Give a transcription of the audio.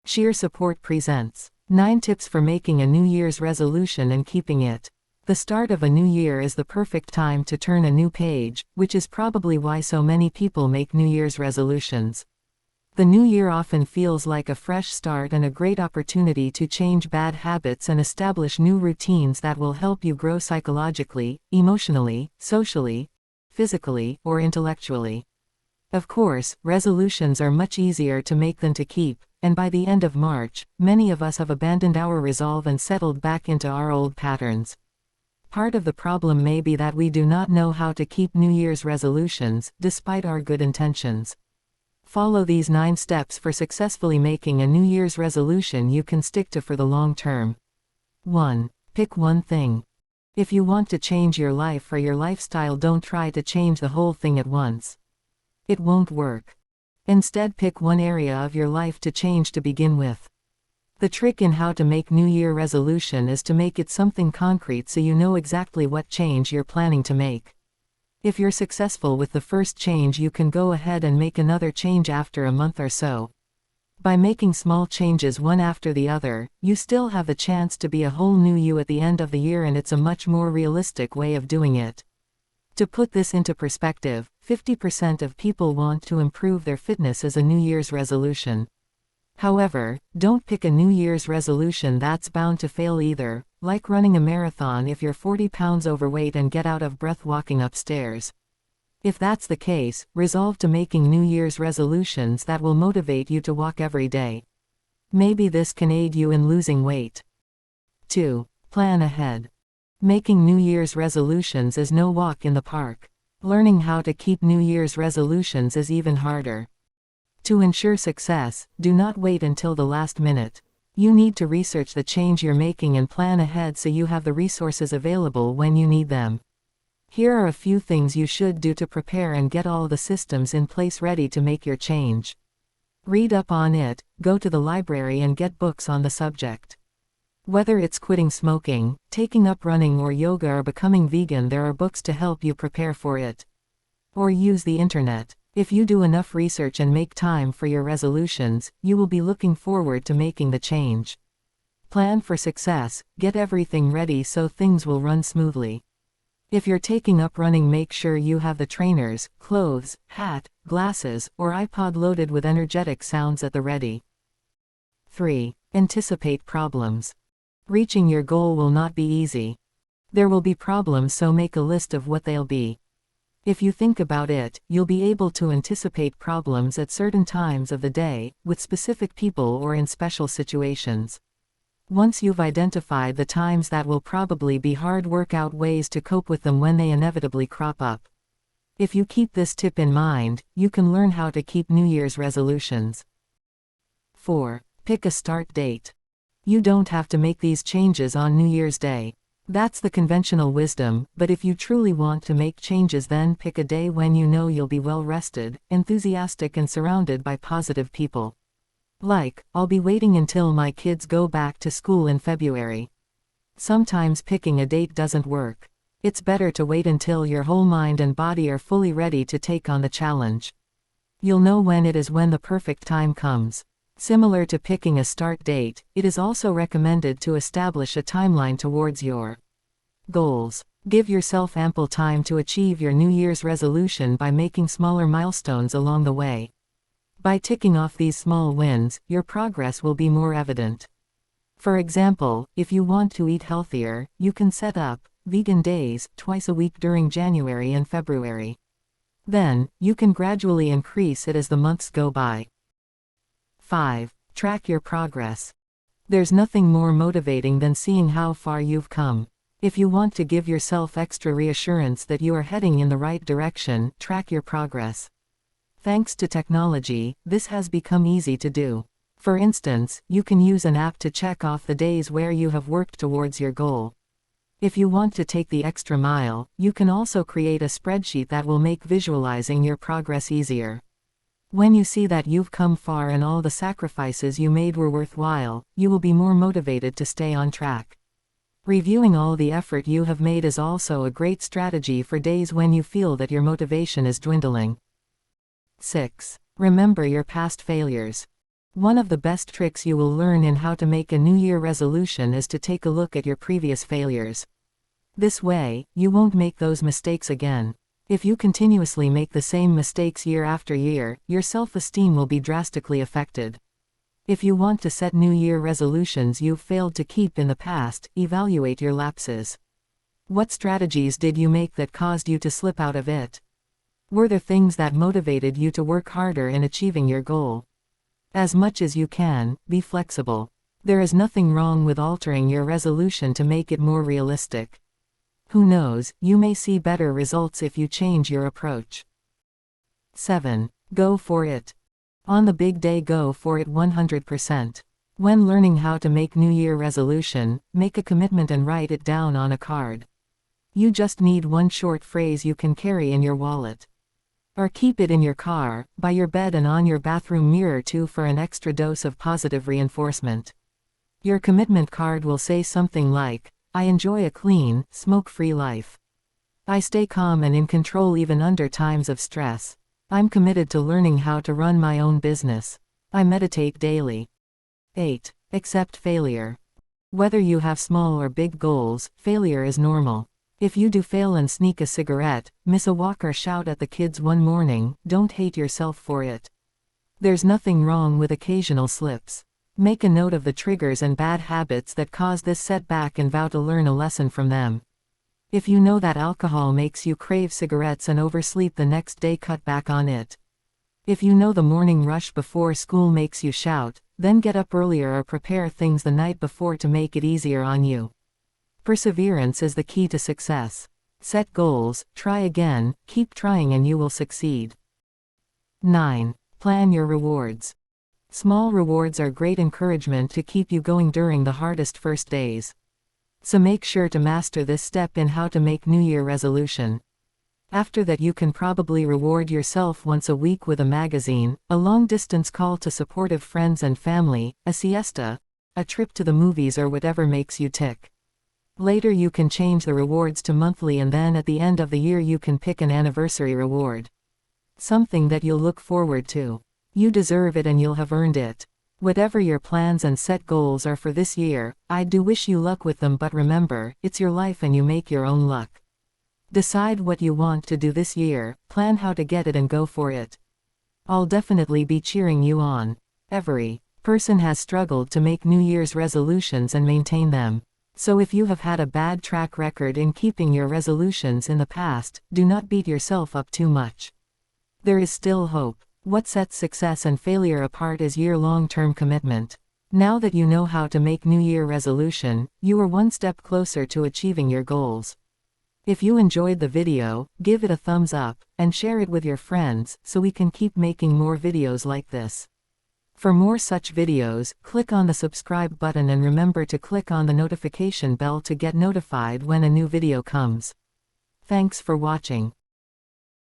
Sheer Support presents 9 Tips for Making a New Year's Resolution and Keeping It. The start of a new year is the perfect time to turn a new page, which is probably why so many people make New Year's resolutions. The new year often feels like a fresh start and a great opportunity to change bad habits and establish new routines that will help you grow psychologically, emotionally, socially, physically, or intellectually. Of course, resolutions are much easier to make than to keep, and by the end of March, many of us have abandoned our resolve and settled back into our old patterns. Part of the problem may be that we do not know how to keep New Year's resolutions, despite our good intentions. Follow these 9 steps for successfully making a New Year's resolution you can stick to for the long term. 1. Pick one thing. If you want to change your life or your lifestyle, don't try to change the whole thing at once. It won't work. Instead, pick one area of your life to change to begin with. The trick in how to make New Year resolution is to make it something concrete so you know exactly what change you're planning to make. If you're successful with the first change, you can go ahead and make another change after a month or so. By making small changes one after the other, you still have the chance to be a whole new you at the end of the year, and it's a much more realistic way of doing it. To put this into perspective, 50% of people want to improve their fitness as a New Year's resolution. However, don't pick a New Year's resolution that's bound to fail either, like running a marathon if you're 40 pounds overweight and get out of breath walking upstairs. If that's the case, resolve to making New Year's resolutions that will motivate you to walk every day. Maybe this can aid you in losing weight. 2. Plan ahead. Making New Year's resolutions is no walk in the park. Learning how to keep New Year's resolutions is even harder. To ensure success, do not wait until the last minute. You need to research the change you're making and plan ahead so you have the resources available when you need them. Here are a few things you should do to prepare and get all the systems in place ready to make your change. Read up on it, go to the library and get books on the subject. Whether it's quitting smoking, taking up running or yoga or becoming vegan, there are books to help you prepare for it. Or use the internet. If you do enough research and make time for your resolutions, you will be looking forward to making the change. Plan for success, get everything ready so things will run smoothly. If you're taking up running, make sure you have the trainers, clothes, hat, glasses, or iPod loaded with energetic sounds at the ready. 3. Anticipate problems. Reaching your goal will not be easy. There will be problems, so make a list of what they'll be. If you think about it, you'll be able to anticipate problems at certain times of the day, with specific people or in special situations. Once you've identified the times that will probably be hard, work out ways to cope with them when they inevitably crop up. If you keep this tip in mind, you can learn how to keep New Year's resolutions. 4. Pick a start date. You don't have to make these changes on New Year's Day. That's the conventional wisdom, but if you truly want to make changes, then pick a day when you know you'll be well rested, enthusiastic and surrounded by positive people. Like, I'll be waiting until my kids go back to school in February. Sometimes picking a date doesn't work. It's better to wait until your whole mind and body are fully ready to take on the challenge. You'll know when it is when the perfect time comes. Similar to picking a start date, it is also recommended to establish a timeline towards your goals. Give yourself ample time to achieve your New Year's resolution by making smaller milestones along the way. By ticking off these small wins, your progress will be more evident. For example, if you want to eat healthier, you can set up vegan days twice a week during January and February. Then, you can gradually increase it as the months go by. 5. Track your progress. There's nothing more motivating than seeing how far you've come. If you want to give yourself extra reassurance that you are heading in the right direction, track your progress. Thanks to technology, this has become easy to do. For instance, you can use an app to check off the days where you have worked towards your goal. If you want to take the extra mile, you can also create a spreadsheet that will make visualizing your progress easier. When you see that you've come far and all the sacrifices you made were worthwhile, you will be more motivated to stay on track. Reviewing all the effort you have made is also a great strategy for days when you feel that your motivation is dwindling. 6. Remember your past failures. One of the best tricks you will learn in how to make a New Year resolution is to take a look at your previous failures. This way, you won't make those mistakes again. If you continuously make the same mistakes year after year, your self-esteem will be drastically affected. If you want to set New Year resolutions you've failed to keep in the past, evaluate your lapses. What strategies did you make that caused you to slip out of it? Were there things that motivated you to work harder in achieving your goal? As much as you can, be flexible. There is nothing wrong with altering your resolution to make it more realistic. Who knows, you may see better results if you change your approach. 7. Go for it. On the big day, go for it 100%. When learning how to make New Year resolution, make a commitment and write it down on a card. You just need one short phrase you can carry in your wallet. Or keep it in your car, by your bed and on your bathroom mirror too for an extra dose of positive reinforcement. Your commitment card will say something like, I enjoy a clean, smoke-free life. I stay calm and in control even under times of stress. I'm committed to learning how to run my own business. I meditate daily. 8. Accept failure. Whether you have small or big goals, failure is normal. If you do fail and sneak a cigarette, miss a walk or shout at the kids one morning, don't hate yourself for it. There's nothing wrong with occasional slips. Make a note of the triggers and bad habits that cause this setback and vow to learn a lesson from them. If you know that alcohol makes you crave cigarettes and oversleep the next day, cut back on it. If you know the morning rush before school makes you shout, then get up earlier or prepare things the night before to make it easier on you. Perseverance is the key to success. Set goals, try again, keep trying and you will succeed. 9. Plan your rewards. Small rewards are great encouragement to keep you going during the hardest first days. So make sure to master this step in how to make New Year resolution. After that you can probably reward yourself once a week with a magazine, a long-distance call to supportive friends and family, a siesta, a trip to the movies or whatever makes you tick. Later you can change the rewards to monthly and then at the end of the year you can pick an anniversary reward. Something that you'll look forward to. You deserve it and you'll have earned it. Whatever your plans and set goals are for this year, I do wish you luck with them, but remember, it's your life and you make your own luck. Decide what you want to do this year, plan how to get it and go for it. I'll definitely be cheering you on. Every person has struggled to make New Year's resolutions and maintain them. So if you have had a bad track record in keeping your resolutions in the past, do not beat yourself up too much. There is still hope. What sets success and failure apart is year-long-term commitment. Now that you know how to make New Year resolution, you are one step closer to achieving your goals. If you enjoyed the video, give it a thumbs up, and share it with your friends, so we can keep making more videos like this. For more such videos, click on the subscribe button and remember to click on the notification bell to get notified when a new video comes. Thanks for watching.